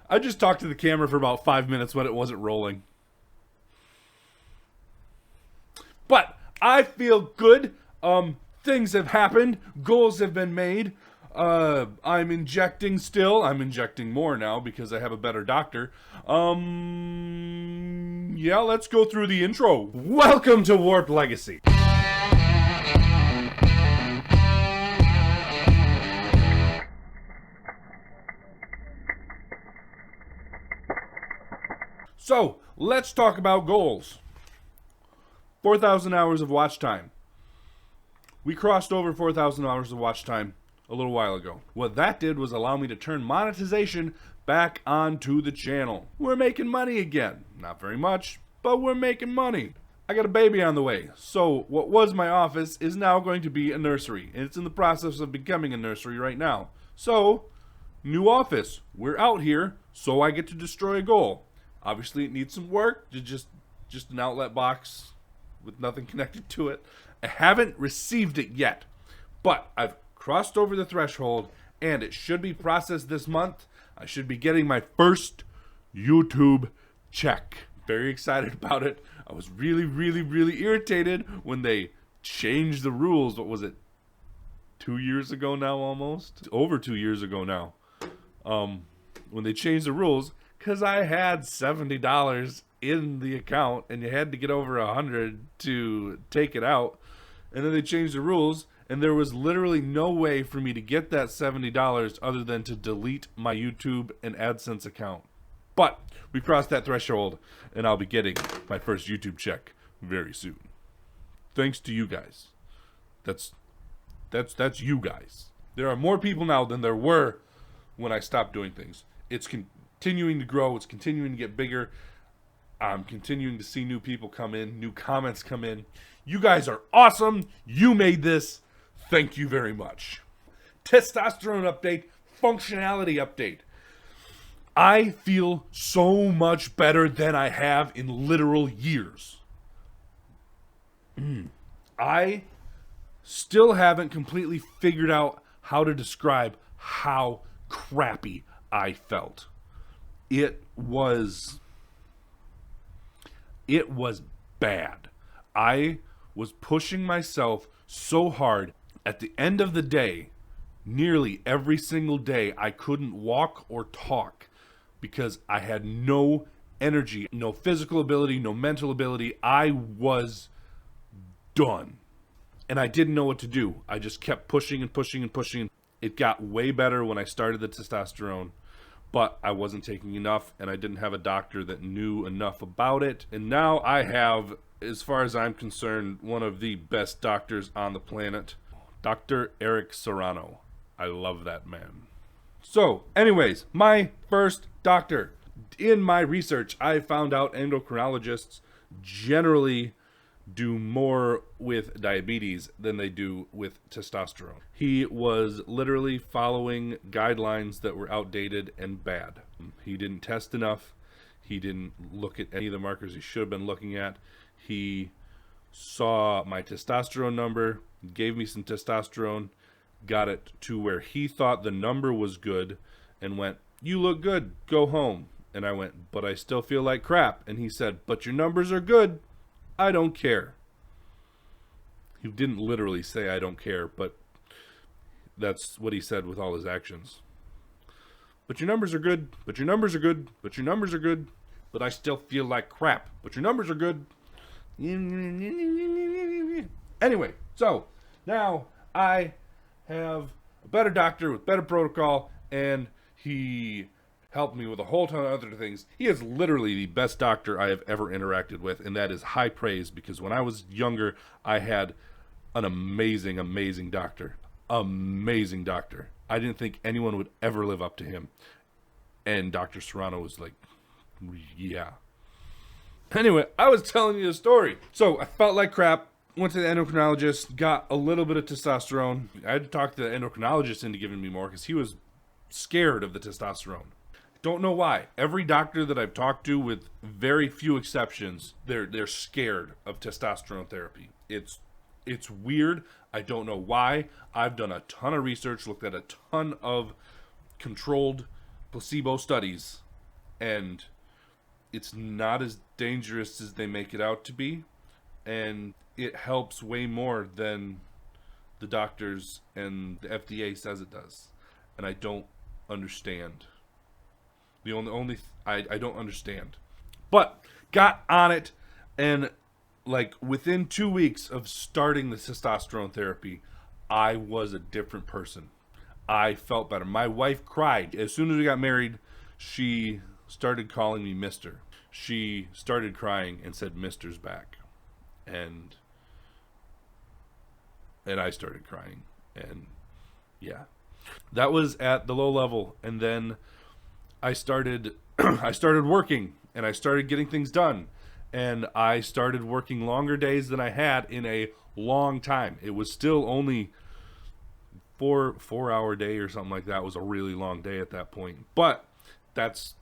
I just talked to the camera for about 5 minutes when it wasn't rolling. But I feel good. Things have happened. Goals have been made. I'm injecting still. I'm injecting more now because I have a better doctor. Yeah, let's go through the intro. Welcome to Warped Legacy. So, let's talk about goals. 4,000 hours of watch time. We crossed over 4,000 hours of watch time a little while ago. What that did was allow me to turn monetization back onto the channel. We're making money again. Not very much, but we're making money. I got a baby on the way, so what was my office is now going to be a nursery, and it's in the process of becoming a nursery right now. So, new office. We're out here, so I get to destroy a goal. Obviously, it needs some work. Just an outlet box with nothing connected to it. I haven't received it yet, but I've crossed over the threshold, and it should be processed this month. I should be getting my first YouTube check. Very excited about it. I was really irritated when they changed the rules. What was it? 2 years ago now, almost? Over 2 years ago now. When they changed the rules, because I had $70 in the account, and you had to get over 100 to take it out. And then they changed the rules, and there was literally no way for me to get that $70 other than to delete my YouTube and AdSense account. But we crossed that threshold, and I'll be getting my first YouTube check very soon. Thanks to you guys. That's you guys. There are more people now than there were when I stopped doing things. It's continuing to grow. It's continuing to get bigger. I'm continuing to see new people come in, new comments come in. You guys are awesome. You made this. Thank you very much. Testosterone update, functionality update. I feel so much better than I have in literal years. I still haven't completely figured out how to describe how crappy I felt. It was bad. I was pushing myself so hard. At the end of the day, nearly every single day, I couldn't walk or talk because I had no energy, no physical ability, no mental ability. I was done. And I didn't know what to do. I just kept pushing and pushing and pushing. It got way better when I started the testosterone, but I wasn't taking enough, and I didn't have a doctor that knew enough about it. And now I have, as far as I'm concerned, one of the best doctors on the planet, Dr. Eric Serrano. I love that man. So, anyways, my first doctor. In my research, I found out endocrinologists generally do more with diabetes than they do with testosterone. He was literally following guidelines that were outdated and bad. He didn't test enough. He didn't look at any of the markers he should have been looking at. He saw my testosterone number, gave me some testosterone, got it to where he thought the number was good, and went, "You look good, go home." And I went, "But I still feel like crap." And he said, "But your numbers are good. I don't care." He didn't literally say "I don't care," but that's what he said with all his actions. "But your numbers are good, but your numbers are good, but your numbers are good, but I still feel like crap. But your numbers are good." Anyway, so now I have a better doctor with better protocol, and he helped me with a whole ton of other things. He is literally the best doctor I have ever interacted with, and that is high praise, because when I was younger, I had an amazing doctor. Amazing doctor. I didn't think anyone would ever live up to him. And Dr. Serrano was like, yeah. Anyway, I was telling you a story. So I felt like crap, went to the endocrinologist, got a little bit of testosterone. I had to talk to the endocrinologist into giving me more because he was scared of the testosterone. Don't know why. Every doctor that I've talked to, with very few exceptions, they're scared of testosterone therapy. It's weird. I don't know why. I've done a ton of research, looked at a ton of controlled placebo studies, and it's not as dangerous as they make it out to be, and it helps way more than the doctors and the FDA says it does. And I don't understand. I don't understand. But got on it, and like within 2 weeks of starting the testosterone therapy, I was a different person. I felt better. My wife cried. As soon as we got married, she started calling me Mister. She started crying and said Mister's back. And I started crying. And yeah. That was at the low level, and then I started I started working, and I started getting things done, and I started working longer days than I had in a long time. It was still only 4 hour day or something like that. It was a really long day at that point, but that's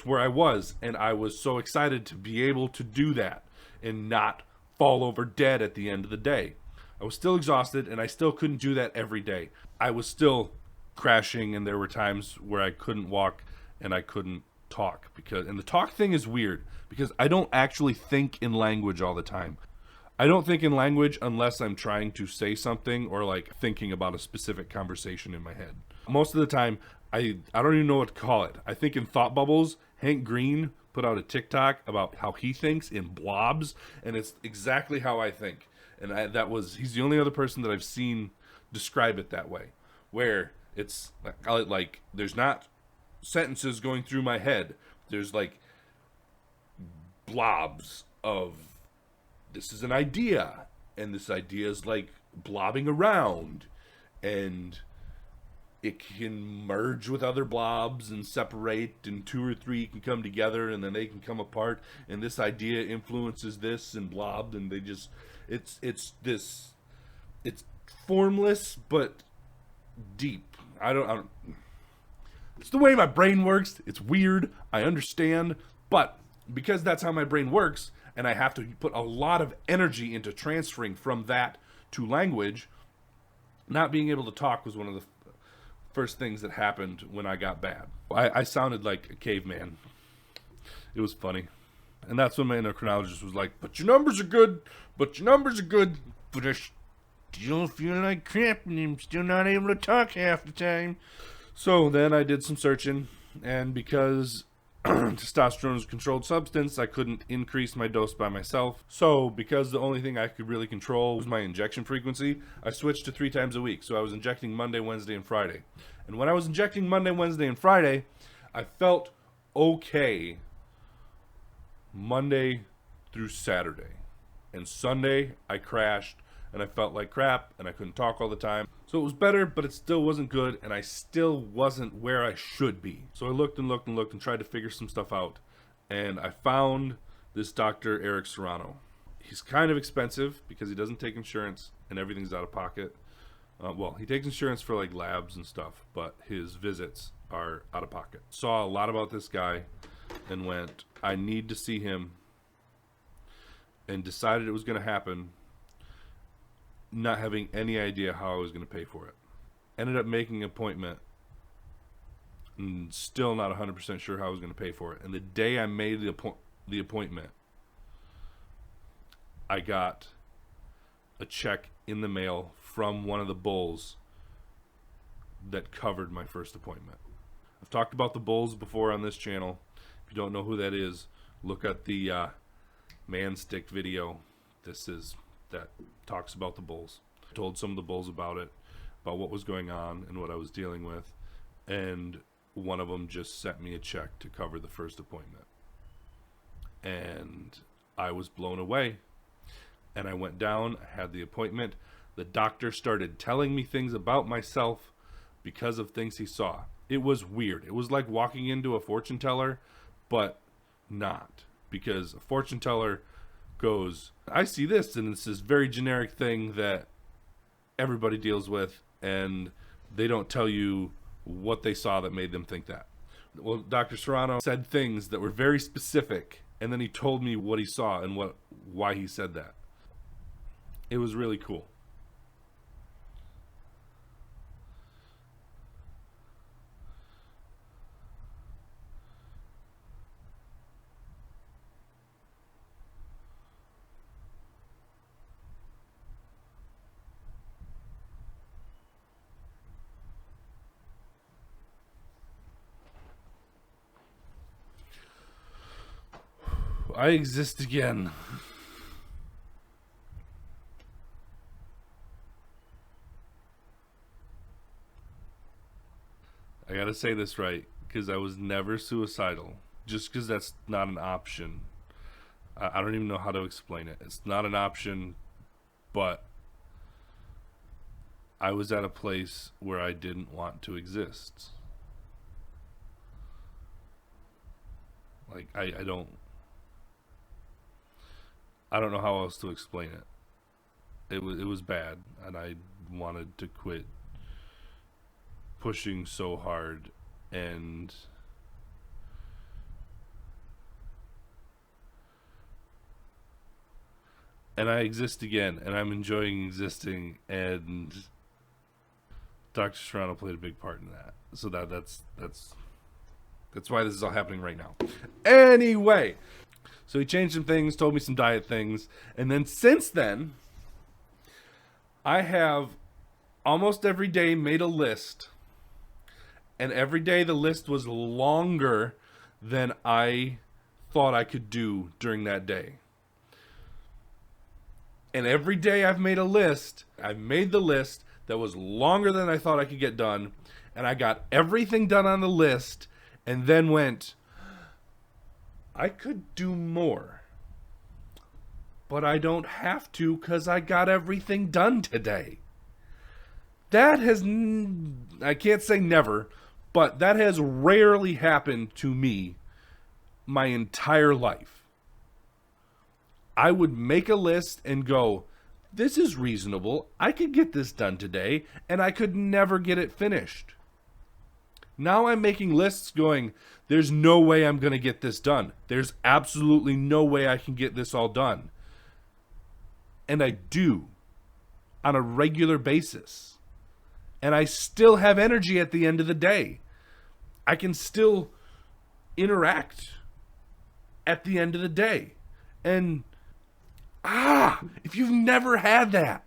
where I was, and I was so excited to be able to do that and not fall over dead at the end of the day. I was still exhausted, and I still couldn't do that every day. I was still crashing, and there were times where I couldn't walk and I couldn't talk, and the talk thing is weird because I don't actually think in language all the time. I don't think in language unless I'm trying to say something or like thinking about a specific conversation in my head. Most of the time, I don't even know what to call it. I think in thought bubbles. Hank Green put out a TikTok about how he thinks in blobs, and it's exactly how I think. And he's the only other person that I've seen describe it that way, where it's like there's not sentences going through my head. There's like blobs of, this is an idea, and this idea is like blobbing around, and it can merge with other blobs and separate, and two or three can come together, and then they can come apart, and this idea influences this and blob, and they just it's formless but deep. I don't it's the way my brain works. It's weird, I understand, but because that's how my brain works, and I have to put a lot of energy into transferring from that to language, not being able to talk was one of the first things that happened when I got bad. I sounded like a caveman. It was funny. And that's when my endocrinologist was like, but your numbers are good, but I still feel like crap, and I'm still not able to talk half the time. So then I did some searching, and because testosterone is a controlled substance, I couldn't increase my dose by myself. So because the only thing I could really control was my injection frequency, I switched to 3 times a week. So I was injecting Monday, Wednesday, and Friday. And when I was injecting Monday, Wednesday, and Friday, I felt okay Monday through Saturday. And Sunday, I crashed, and I felt like crap, and I couldn't talk all the time. So it was better, but it still wasn't good, and I still wasn't where I should be. So I looked and looked and looked and tried to figure some stuff out. And I found this Dr. Eric Serrano. He's kind of expensive because he doesn't take insurance, and everything's out of pocket. Well, he takes insurance for like labs and stuff, but his visits are out of pocket. Saw a lot about this guy and went, I need to see him, and decided it was going to happen, not having any idea how I was going to pay for it. Ended up making an appointment, and still not 100% sure how I was going to pay for it. And the day I made the appointment, I got a check in the mail from one of the bulls that covered my first appointment. I've talked about the bulls before on this channel. If you don't know who that is, look at the man stick video. That talks about the bulls. I told some of the bulls about it, about what was going on and what I was dealing with, and one of them just sent me a check to cover the first appointment. And I was blown away. And I went down, I had the appointment. The doctor started telling me things about myself because of things he saw. It was weird. It was like walking into a fortune teller, but not. Because a fortune teller goes, I see this, and it's this very generic thing that everybody deals with, and they don't tell you what they saw that made them think that. Well, Dr. Serrano said things that were very specific, and then he told me what he saw and why he said that. It was really cool. I exist again. I gotta say this right, because I was never suicidal. Just because that's not an option. I don't even know how to explain it. It's not an option, but I was at a place where I didn't want to exist. Like, I don't know how else to explain it. It was bad, and I wanted to quit pushing so hard, and I exist again, and I'm enjoying existing, and Dr. Serrano played a big part in that. So that's why this is all happening right now. Anyway, so he changed some things, told me some diet things, and then since then, I have almost every day made a list, and every day the list was longer than I thought I could do during that day. And every day I've made a list, I've made the list that was longer than I thought I could get done, and I got everything done on the list, and then went, I could do more. But I don't have to because I got everything done today. That has, I can't say never, but that has rarely happened to me my entire life. I would make a list and go, this is reasonable. I could get this done today, and I could never get it finished. Now I'm making lists going, there's no way I'm going to get this done. There's absolutely no way I can get this all done. And I do on a regular basis. And I still have energy at the end of the day. I can still interact at the end of the day. And if you've never had that,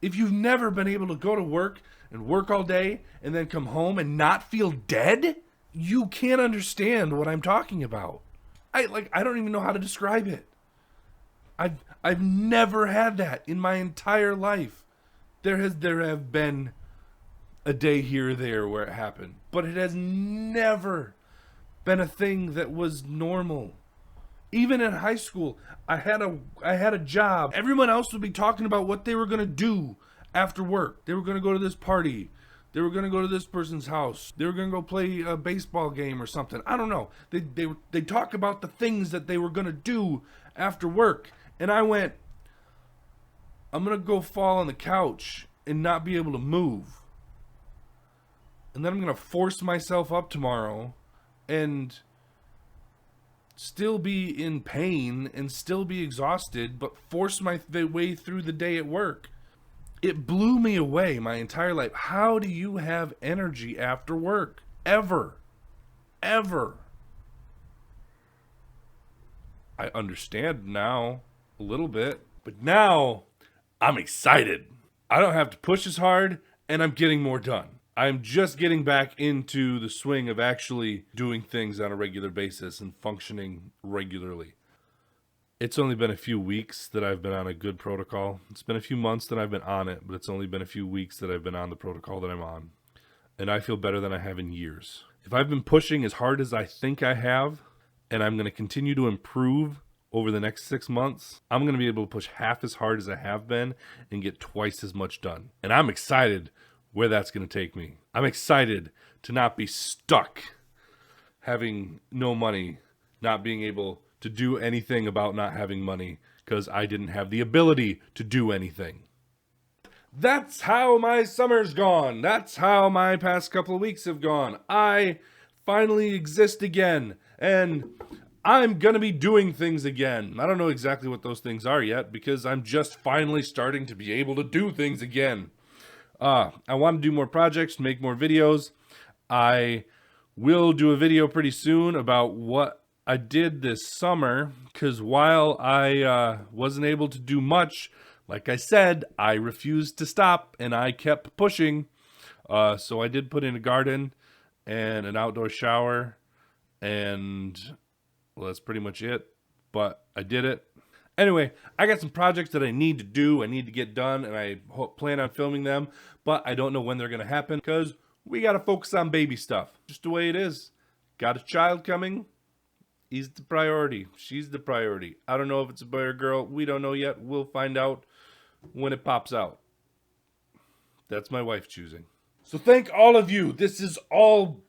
if you've never been able to go to work and work all day and then come home and not feel dead, you can't understand what I'm talking about. I don't even know how to describe it. I've never had that in my entire life. There have been a day here or there where it happened, but it has never been a thing that was normal. Even in high school, I had a job. Everyone else would be talking about what they were going to do after work. They were going to go to this party. They were going to go to this person's house. They were going to go play a baseball game or something. I don't know. They talk about the things that they were going to do after work. And I went, I'm going to go fall on the couch and not be able to move. And then I'm going to force myself up tomorrow and still be in pain and still be exhausted, but force my way through the day at work. It blew me away my entire life. How do you have energy after work? Ever. I understand now a little bit, but now I'm excited. I don't have to push as hard, and I'm getting more done. I'm just getting back into the swing of actually doing things on a regular basis and functioning regularly. It's only been a few weeks that I've been on a good protocol. It's been a few months that I've been on it, but it's only been a few weeks that I've been on the protocol that I'm on. And I feel better than I have in years. If I've been pushing as hard as I think I have, and I'm going to continue to improve over the next 6 months, I'm going to be able to push half as hard as I have been and get twice as much done. And I'm excited where that's going to take me. I'm excited to not be stuck having no money, not being able to do anything about not having money because I didn't have the ability to do anything. That's how my summer's gone. That's how my past couple of weeks have gone. I finally exist again, and I'm going to be doing things again. I don't know exactly what those things are yet because I'm just finally starting to be able to do things again. I want to do more projects, make more videos. I will do a video pretty soon about what I did this summer, because while I wasn't able to do much, like I said, I refused to stop and I kept pushing. So I did put in a garden and an outdoor shower and Well, that's pretty much it. But I did it. Anyway, I got some projects that I need to do. I need to get done, and I plan on filming them. But I don't know when they're going to happen because we got to focus on baby stuff. Just the way it is. Got a child coming. He's the priority. She's the priority. I don't know if it's a boy or girl. We don't know yet. We'll find out when it pops out. That's my wife choosing. So thank all of you. This is all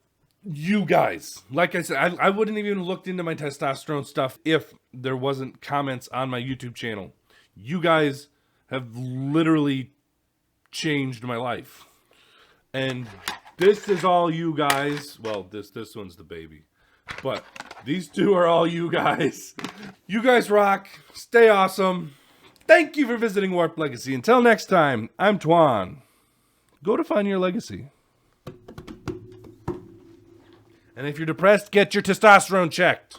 you guys. Like I said, I wouldn't even looked into my testosterone stuff if there wasn't comments on my YouTube channel. You guys have literally changed my life. And this is all you guys. Well, this one's the baby. But these two are all you guys. You guys rock. Stay awesome. Thank you for visiting Warp Legacy. Until next time, I'm Twan. Go define your legacy. And if you're depressed, get your testosterone checked.